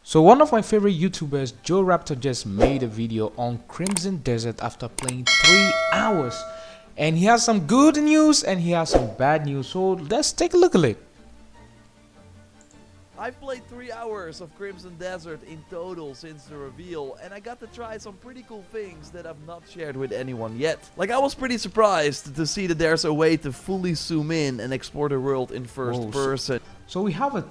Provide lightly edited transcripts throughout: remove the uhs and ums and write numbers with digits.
So one of my favorite YouTubers, Jorraptor, just made a video on Crimson Desert after playing 3 hours. And he has some good news and he has some bad news. So let's take a look at it. I've played 3 hours of Crimson Desert in total since the reveal, and I got to try some pretty cool things that I've not shared with anyone yet. Like, I was pretty surprised to see that there's a way to fully zoom in and explore the world in first person. So we have a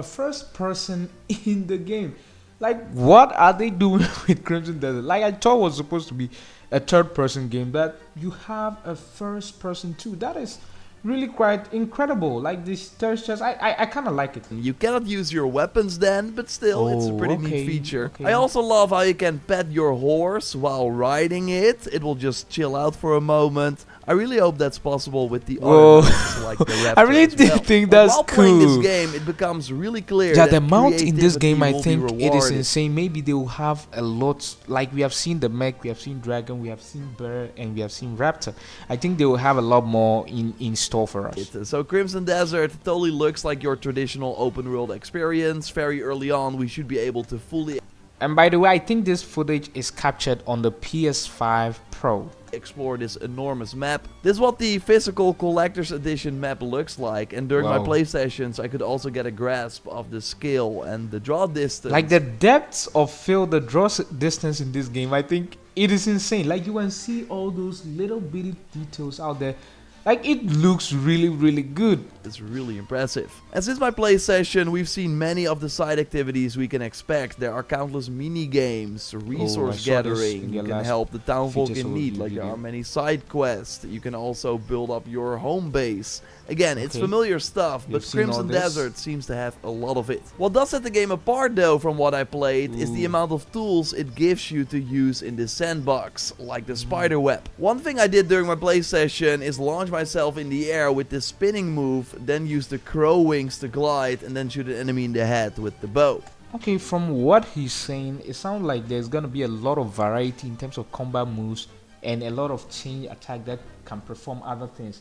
first person in the game. Like, what are they doing with Crimson Desert? Like, I thought it was supposed to be a third person game, but you have a first person too. That is really quite incredible. Like, this third chest, I kind of like it. You cannot use your weapons then, but still, it's a pretty neat feature. Okay. I also love how you can pet your horse while riding it. It will just chill out for a moment. I really hope that's possible with the other mounts, like the Raptor. I really did think that's while cool. Playing this game, it becomes really clear Yeah, that the mount in this game, I creativity will think be it is rewarded. insane. Maybe they will have a lot. Like, we have seen the mech, we have seen dragon, we have seen bear, and we have seen raptor. I think they will have a lot more in store for us. So Crimson Desert totally looks like your traditional open world experience. Very early on, we should be able to fully And by the way, I think this footage is captured on the PS5 Pro. explore this enormous map. This is what the physical collector's edition map looks like, and during my play sessions I could also get a grasp of the scale and the draw distance. Like, the depths of field, the draw distance in this game, I think it is insane. Like, you can see all those little bitty details out there. Like, it looks really good. It's really impressive. And since my play session, we've seen many of the side activities we can expect. There are countless mini games, resource gathering, you can help the townfolk in need, like there are many side quests. You can also build up your home base. Again, it's familiar stuff, but Crimson Desert seems to have a lot of it. What does set the game apart though from what I played is the amount of tools it gives you to use in this sandbox, like the spider web. One thing I did during my play session is launch myself in the air with this spinning move, then use the crow wings to glide, and then shoot an enemy in the head with the bow. Okay, from what he's saying, it sounds like there's gonna be a lot of variety in terms of combat moves and a lot of chain attack that can perform other things.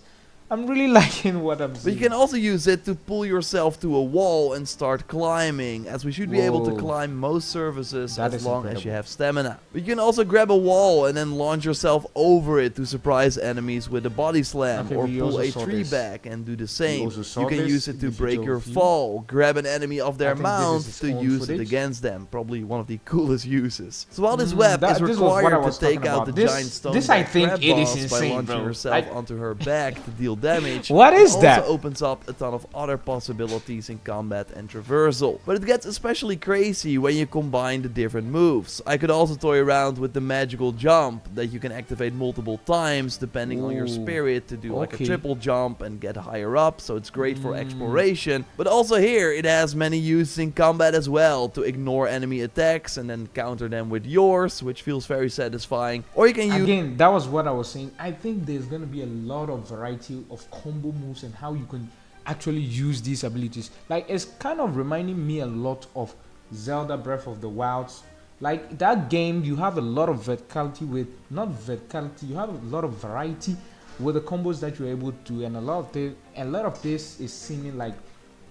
I'm really liking what I'm seeing. But you can also use it to pull yourself to a wall and start climbing, as we should be able to climb most surfaces as long as you have stamina. But you can also grab a wall and then launch yourself over it to surprise enemies with a body slam, or pull a tree back and do the same. You can use it to break your fall, grab an enemy off their mount to use it against them. Probably one of the coolest uses. So while this web is required to take out the giant stone I think it is insane, by launching yourself onto her back to deal damage. What is that? Also opens up a ton of other possibilities in combat and traversal. But it gets especially crazy when you combine the different moves. I could also toy around with the magical jump that you can activate multiple times depending on your spirit to do like a triple jump and get higher up, so it's great for exploration. But also here it has many uses in combat as well, to ignore enemy attacks and then counter them with yours, which feels very satisfying. Or you can use... Again, that was what I was saying. I think there's gonna be a lot of variety of combo moves and how you can actually use these abilities. Like, it's kind of reminding me a lot of Zelda Breath of the Wilds. Like, that game, you have a lot of verticality with, not verticality, you have a lot of variety with the combos that you're able to, and a lot of this is seeming like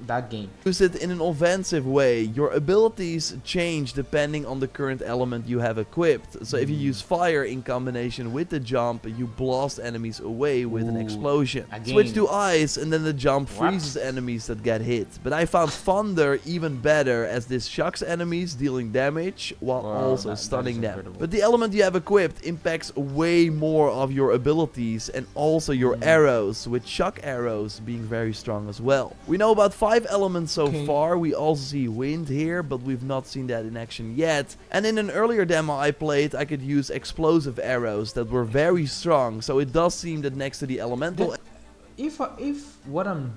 that game. Use it in an offensive way. Your abilities change depending on the current element you have equipped. So if you use fire in combination with the jump, you blast enemies away with an explosion. Switch to ice and then the jump freezes enemies that get hit. But I found thunder even better, as this shocks enemies, dealing damage while also stunning them. But the element you have equipped impacts way more of your abilities and also your arrows, with shock arrows being very strong as well. We know about 5 elements so far. We also see wind here, but we've not seen that in action yet. And in an earlier demo I played, I could use explosive arrows that were very strong, so it does seem that next to the elemental... If what I'm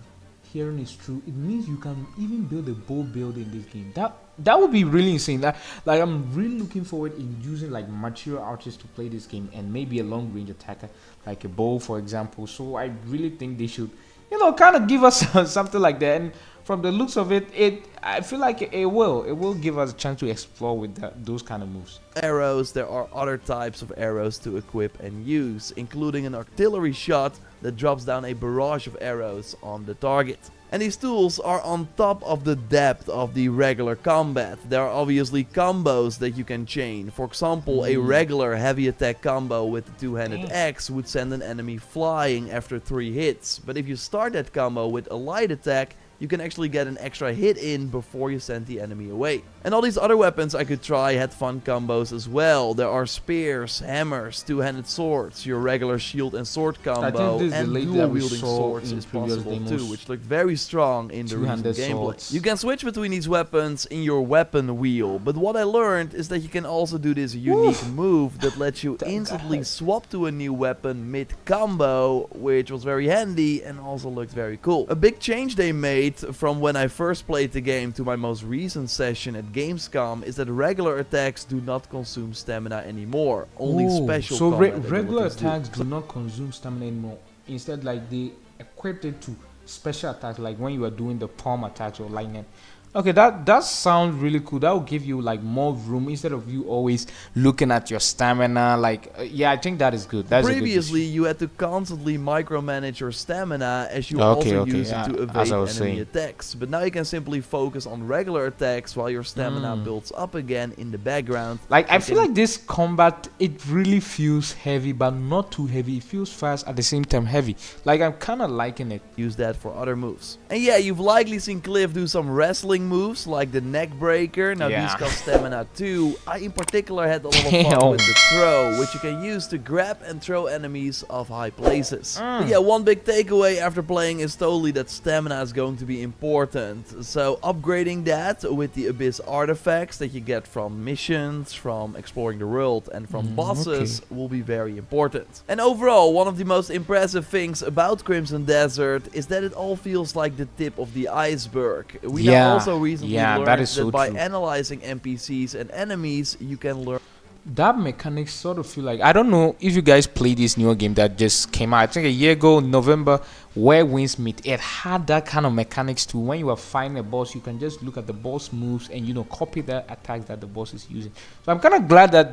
hearing is true, it means you can even build a bow build in this game. That would be really insane. Like, I'm really looking forward in using like mature archers to play this game, and maybe a long range attacker like a bow, for example. So I really think they should, you know, kind of give us something like that. And from the looks of it, I feel like it will give us a chance to explore with those kind of moves. Arrows, there are other types of arrows to equip and use, including an artillery shot that drops down a barrage of arrows on the target. And these tools are on top of the depth of the regular combat. There are obviously combos that you can chain. For example, a regular heavy attack combo with the two-handed axe would send an enemy flying after 3 hits. But if you start that combo with a light attack, you can actually get an extra hit in before you send the enemy away. And all these other weapons I could try had fun combos as well. There are spears, hammers, two-handed swords, your regular shield and sword combo, and dual-wielding swords is possible too, which look very strong in the recent gameplay. You can switch between these weapons in your weapon wheel, but what I learned is that you can also do this unique move that lets you instantly swap to a new weapon mid-combo, which was very handy and also looked very cool. A big change they made from when I first played the game to my most recent session at Gamescom is that regular attacks do not consume stamina anymore. Only special so combat regular abilities attacks do not consume stamina anymore. Instead, like they equipped it to special attacks, like when you are doing the palm attacks or lightning. Okay, that sounds really cool. That will give you like more room instead of you always looking at your stamina. Like, yeah, I think that is good. That's Previously, you had to constantly micromanage your stamina as you also use it to evade enemy attacks. But now you can simply focus on regular attacks while your stamina builds up again in the background. Like, I feel like this combat, it really feels heavy, but not too heavy. It feels fast at the same time heavy. Like, I'm kind of liking it. Use that for other moves. And yeah, you've likely seen Cliff do some wrestling moves like the neck breaker. Now these cost stamina too. I in particular had a lot of fun with the throw, which you can use to grab and throw enemies off high places. But yeah, one big takeaway after playing is totally that stamina is going to be important. So upgrading that with the Abyss artifacts that you get from missions, from exploring the world, and from bosses will be very important. And overall, one of the most impressive things about Crimson Desert is that it all feels like the tip of the iceberg. We now also recently learned that by analyzing NPCs and enemies, you can learn. That mechanics sort of feel like, I don't know if you guys played this newer game that just came out, I think a year ago, November, Where Winds Meet. It had that kind of mechanics too. When you are fighting a boss, you can just look at the boss moves and, you know, copy the attacks that the boss is using. So I'm kind of glad that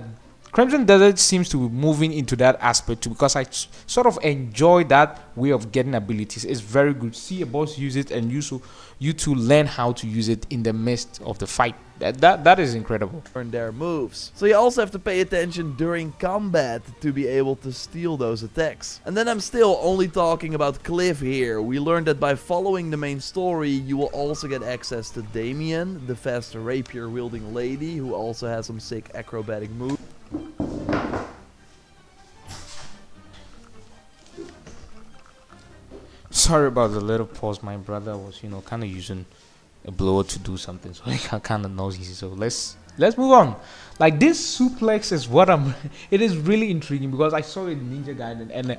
Crimson Desert seems to be moving into that aspect too, because I sort of enjoy that way of getting abilities. It's very good. See a boss use it and you to learn how to use it in the midst of the fight. That is incredible. Learn their moves. So you also have to pay attention during combat to be able to steal those attacks. And then I'm still only talking about Cliff here. We learned that by following the main story, you will also get access to Damien, the fast rapier wielding lady, who also has some sick acrobatic moves. Sorry about the little pause. My brother was, you know, kind of using a blower to do something, so he got kind of noisy. So let's move on. Like, this suplex is what it is really intriguing because I saw it in Ninja Gaiden and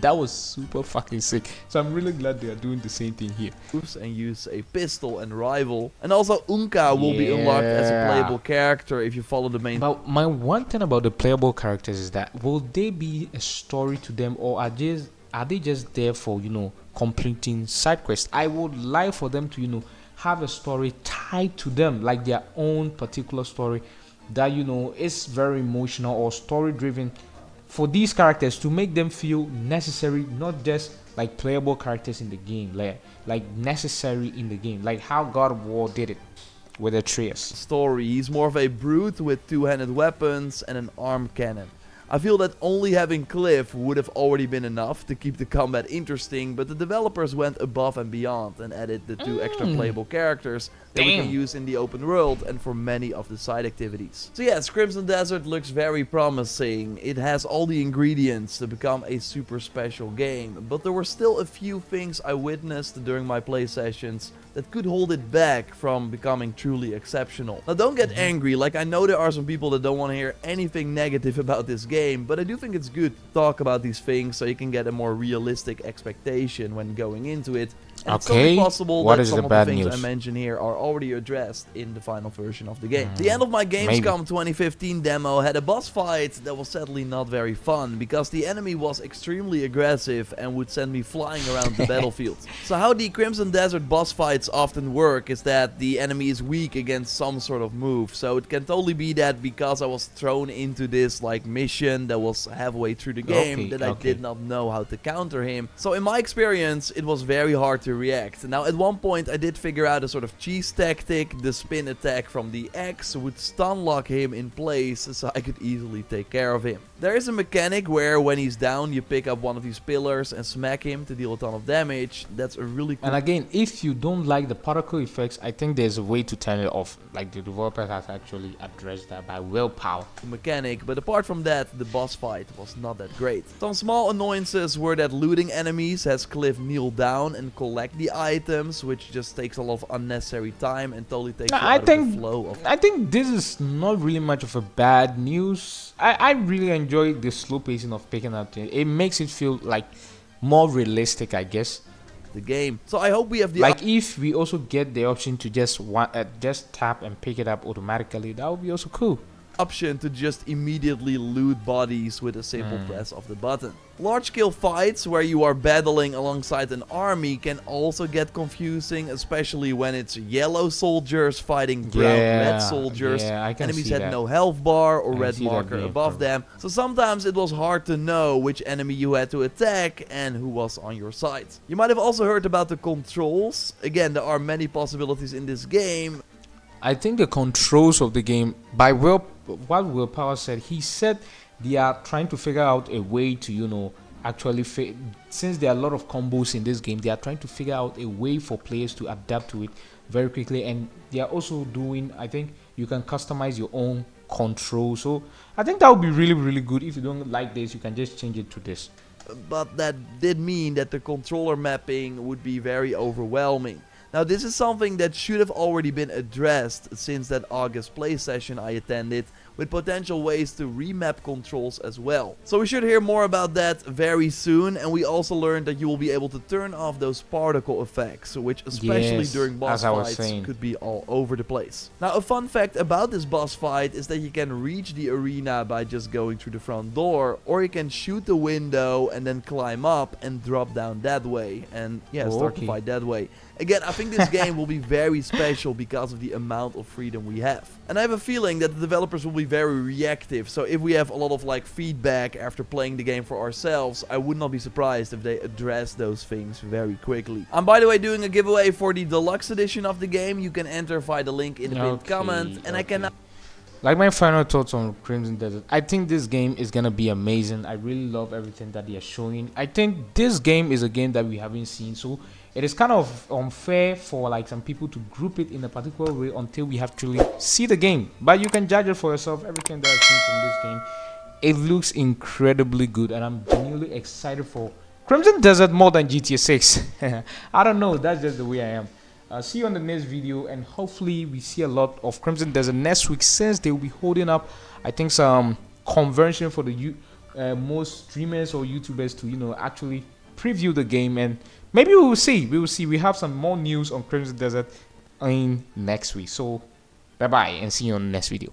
that was super fucking sick. So I'm really glad they are doing the same thing here. And use a pistol and rival. And also Unka will be unlocked as a playable character if you follow the main. But my one thing about the playable characters is that will they be a story to them, or are they just there for, you know, completing side quests? I would like for them to, you know, have a story tied to them, like their own particular story that, you know, is very emotional or story driven for these characters to make them feel necessary, not just like playable characters in the game, like necessary in the game, like how God of War did it with Atreus. Story. He's more of a brute with two-handed weapons and an arm cannon. I feel that only having Cliff would have already been enough to keep the combat interesting, but the developers went above and beyond and added the 2 extra playable characters that we can use in the open world and for many of the side activities. So yes, Crimson Desert looks very promising. It has all the ingredients to become a super special game, but there were still a few things I witnessed during my play sessions that could hold it back from becoming truly exceptional. Now don't get angry, like I know there are some people that don't want to hear anything negative about this game, but I do think it's good to talk about these things so you can get a more realistic expectation when going into it. And it's totally possible that some of the things I mentioned here are already addressed in the final version of the game. The end of my Gamescom 2015 demo had a boss fight that was sadly not very fun, because the enemy was extremely aggressive and would send me flying around the battlefield. So how the Crimson Desert boss fights often work is that the enemy is weak against some sort of move. So it can totally be that because I was thrown into this like mission that was halfway through the game that I did not know how to counter him. So in my experience, it was very hard to react. Now at one point I did figure out a sort of cheese tactic. The spin attack from the X would stun lock him in place, so I could easily take care of him. There is a mechanic where when he's down you pick up one of these pillars and smack him to deal a ton of damage. That's a really cool... And again, if you don't like the particle effects, I think there's a way to turn it off. Like the developer has actually addressed that by willpower mechanic, but apart from that, the boss fight was not that great. Some small annoyances were that looting enemies has Cliff kneel down and collect the items, which just takes a lot of unnecessary time and totally takes you out of the flow of... I think this is not really much of a bad news. I really enjoy the slow pacing of picking up things. It makes it feel like more realistic, I guess, the game. So I hope we have the... Like if we also get the option to just tap and pick it up automatically, that would be also cool. Option to just immediately loot bodies with a simple press of the button. Large-scale fights where you are battling alongside an army can also get confusing, especially when it's yellow soldiers fighting brown red soldiers. Enemies had no health bar or red marker above them, so sometimes it was hard to know which enemy you had to attack and who was on your side. You might have also heard about the controls. Again, there are many possibilities in this game. I think the controls of the game, by what Willpower said, he said they are trying to figure out a way to, you know, actually, since there are a lot of combos in this game, they are trying to figure out a way for players to adapt to it very quickly. And they are also doing, I think you can customize your own control. So I think that would be really, really good. If you don't like this, you can just change it to this. But that did mean that the controller mapping would be very overwhelming. Now this is something that should have already been addressed since that August play session I attended, with potential ways to remap controls as well. So we should hear more about that very soon, and we also learned that you will be able to turn off those particle effects, which especially during boss fights could be all over the place. Now a fun fact about this boss fight is that you can reach the arena by just going through the front door, or you can shoot the window and then climb up and drop down that way, and start the fight that way. Again, I think this game will be very special because of the amount of freedom we have. And I have a feeling that the developers will be very reactive, so if we have a lot of like feedback after playing the game for ourselves, I would not be surprised if they address those things very quickly. I'm by the way doing a giveaway for the deluxe edition of the game. You can enter via the link in the pinned comment, and I cannot... Like my final thoughts on Crimson Desert, I think this game is gonna be amazing. I really love everything that they are showing. I think this game is a game that we haven't seen, so it is kind of unfair for like some people to group it in a particular way until we actually see the game. But you can judge it for yourself. Everything that I've seen from this game, it looks incredibly good, and I'm genuinely excited for Crimson Desert more than GTA 6. I don't know, that's just the way I am. See you on the next video, and hopefully we see a lot of Crimson Desert next week, since they will be holding up, I think, some convention for the most streamers or YouTubers to, you know, actually preview the game, and maybe we will see. We have some more news on Crimson Desert in next week. So bye bye, and see you on the next video.